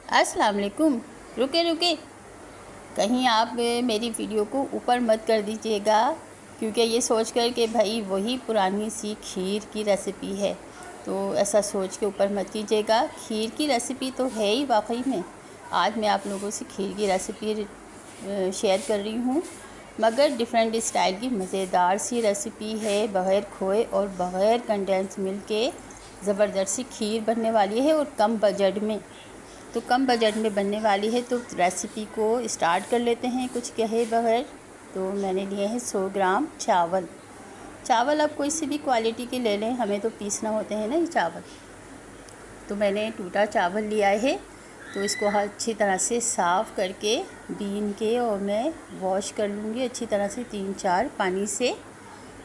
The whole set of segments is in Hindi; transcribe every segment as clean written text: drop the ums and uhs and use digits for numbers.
अस्सलाम वालेकुम। रुके रुके, कहीं आप मेरी वीडियो को ऊपर मत कर दीजिएगा, क्योंकि ये सोच कर कि भाई वही पुरानी सी खीर की रेसिपी है, तो ऐसा सोच के ऊपर मत कीजिएगा। खीर की रेसिपी तो है ही वाकई में। आज मैं आप लोगों से खीर की रेसिपी शेयर कर रही हूँ, मगर डिफरेंट स्टाइल की मज़ेदार सी रेसिपी है। बग़ैर खोए और बग़ैर कंडेंस मिल्क के ज़बरदस्त सी खीर बनने वाली है, और कम बजट में बनने वाली है। तो रेसिपी को स्टार्ट कर लेते हैं कुछ कहे बगैर। तो मैंने लिए हैं 100 ग्राम चावल आप कोई सी भी क्वालिटी के ले लें, हमें तो पीसना होते हैं ना ये चावल। तो मैंने टूटा चावल लिया है, तो इसको अच्छी तरह से साफ़ करके बीन के और मैं वॉश कर लूँगी अच्छी तरह से 3-4 पानी से।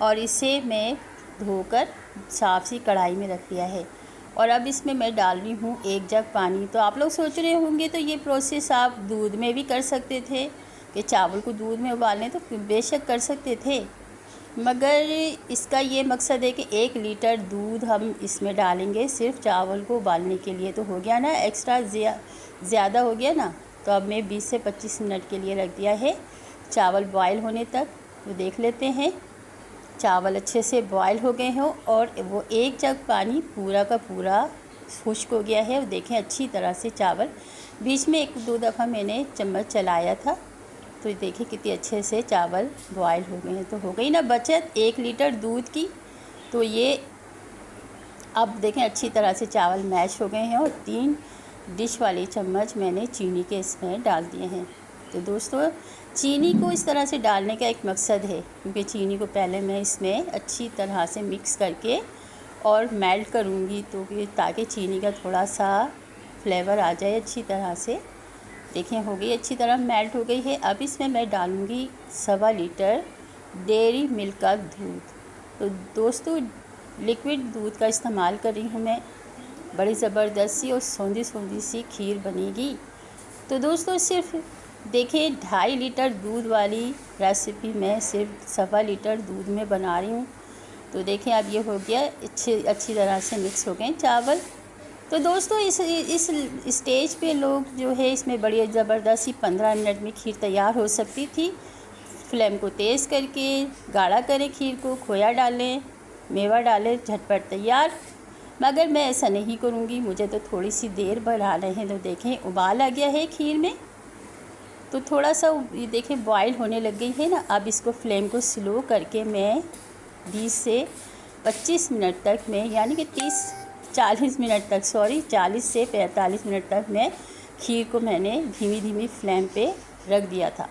और इसे मैं धोकर साफ़ सी कढ़ाई में रख दिया है। और अब इसमें मैं डाल रही हूँ 1 जग पानी। तो आप लोग सोच रहे होंगे तो ये प्रोसेस आप दूध में भी कर सकते थे, कि चावल को दूध में उबालें, तो बेशक कर सकते थे, मगर इसका ये मकसद है कि 1 लीटर दूध हम इसमें डालेंगे सिर्फ चावल को उबालने के लिए। तो हो गया ना, एक्स्ट्रा ज़्यादा हो गया ना। तो अब मैं 20 से 25 मिनट के लिए रख दिया है चावल बॉयल होने तक। तो देख लेते हैं चावल अच्छे से बॉयल हो गए हों, और वो 1 जग पानी पूरा का पूरा खुश्क हो गया है। और देखें अच्छी तरह से चावल, बीच में 1-2 दफ़ा मैंने चम्मच चलाया था। तो देखिए कितने अच्छे से चावल बॉयल हो गए हैं। तो हो गई ना बचत 1 लीटर दूध की। तो ये अब देखें अच्छी तरह से चावल मैश हो गए हैं, और 3 डिश वाली चम्मच मैंने चीनी के इसमें डाल दिए हैं। तो दोस्तों, चीनी को इस तरह से डालने का एक मकसद है, क्योंकि चीनी को पहले मैं इसमें अच्छी तरह से मिक्स करके और मेल्ट करूँगी, तो ताकि चीनी का थोड़ा सा फ्लेवर आ जाए अच्छी तरह से। देखें हो गई अच्छी तरह मेल्ट हो गई है। अब इसमें मैं डालूँगी 1.25 लीटर डेयरी मिल्क का दूध। तो दोस्तों, लिक्विड दूध का इस्तेमाल कर रही हूँ मैं। बड़ी ज़बरदस्त सी और सौंधी सी खीर बनेगी। तो दोस्तों, सिर्फ देखिए 2.5 लीटर दूध वाली रेसिपी मैं सिर्फ 1.25 लीटर दूध में बना रही हूँ। तो देखें अब ये हो गया, अच्छी तरह से मिक्स हो गए चावल। तो दोस्तों, इस स्टेज पे लोग जो है, इसमें बड़ी ज़बरदस्त सी 15 मिनट में खीर तैयार हो सकती थी। फ्लेम को तेज़ करके गाढ़ा करें खीर को, खोया डालें, मेवा डालें, झटपट तैयार। मगर मैं ऐसा नहीं करूँगी, मुझे तो थोड़ी सी देर बढ़ाना है। तो देखें उबाल आ गया है खीर में, तो थोड़ा सा ये देखें बॉयल होने लग गई है ना। अब इसको फ्लेम को स्लो करके मैं 20 से 25 मिनट तक मैं, यानी कि 40 मिनट तक, 40 से 45 मिनट तक मैं खीर को मैंने धीमी फ्लेम पे रख दिया था।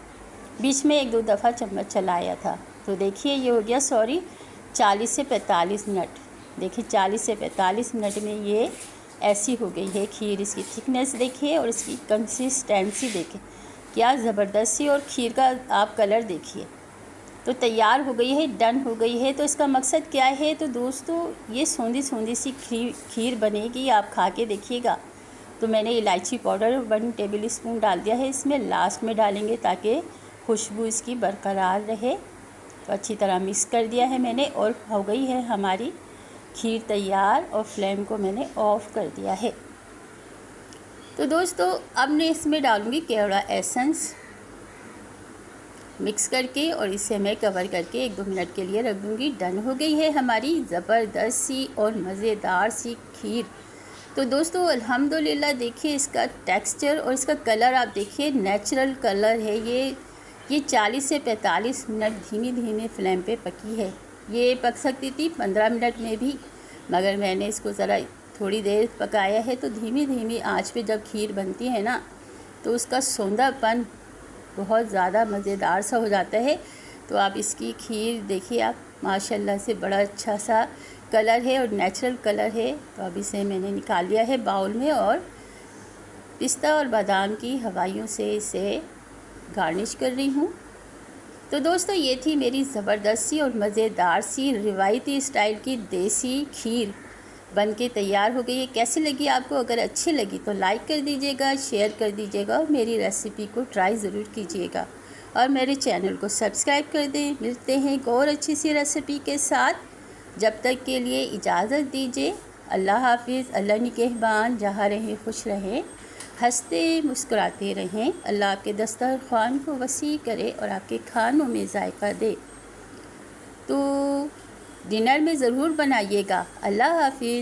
बीच में 1-2 दफ़ा चम्मच चलाया था। तो देखिए ये हो गया 40 से 45 मिनट। देखिए 40 से 45 मिनट में ये ऐसी हो गई है खीर। इसकी थिकनेस देखिए और इसकी कंसिस्टेंसी देखिए क्या ज़बरदस्त सी, और खीर का आप कलर देखिए। तो तैयार हो गई है, डन हो गई है। तो इसका मकसद क्या है? तो दोस्तों, ये सौंधी सी खीर बनेगी, आप खा के देखिएगा। तो मैंने इलायची पाउडर 1 टेबल स्पून डाल दिया है इसमें, लास्ट में डालेंगे ताकि खुशबू इसकी बरकरार रहे। तो अच्छी तरह मिक्स कर दिया है मैंने, और हो गई है हमारी खीर तैयार, और फ्लेम को मैंने ऑफ़ कर दिया है। तो दोस्तों, अब मैं इसमें डालूँगी केवड़ा एसेंस मिक्स करके, और इसे मैं कवर करके 1-2 मिनट के लिए रख दूँगी। डन हो गई है हमारी ज़बरदस्त सी और मज़ेदार सी खीर। तो दोस्तों, अल्हम्दुलिल्लाह देखिए इसका टेक्सचर और इसका कलर आप देखिए, नेचुरल कलर है ये 40 से 45 मिनट धीमी फ्लेम पे पकी है। ये पक सकती थी 15 मिनट में भी, मगर मैंने इसको ज़रा थोड़ी देर पकाया है। तो धीमी आंच पे जब खीर बनती है ना, तो उसका सौंधापन बहुत ज़्यादा मज़ेदार सा हो जाता है। तो आप इसकी खीर देखिए, आप माशाल्लाह से बड़ा अच्छा सा कलर है और नेचुरल कलर है। तो अब इसे मैंने निकाल लिया है बाउल में, और पिस्ता और बादाम की हवाइयों से इसे गार्निश कर रही हूँ। तो दोस्तों, ये थी मेरी ज़बरदस्त सी और मज़ेदार सी रिवायती स्टाइल की देसी खीर बन के तैयार हो गई है। कैसी लगी आपको? अगर अच्छी लगी तो लाइक कर दीजिएगा, शेयर कर दीजिएगा, और मेरी रेसिपी को ट्राई ज़रूर कीजिएगा, और मेरे चैनल को सब्सक्राइब कर दें। मिलते हैं एक और अच्छी सी रेसिपी के साथ। जब तक के लिए इजाज़त दीजिए। अल्लाह हाफिज़। अल्लाह निगहबान। जहाँ रहें खुश रहें, हंसते मुस्कुराते रहें। अल्लाह आपके दस्तरख़्वान को वसी करे और आपके खानों में जायका दे। तो डिनर में ज़रूर बनाइएगा। अल्लाह हाफ़िज़।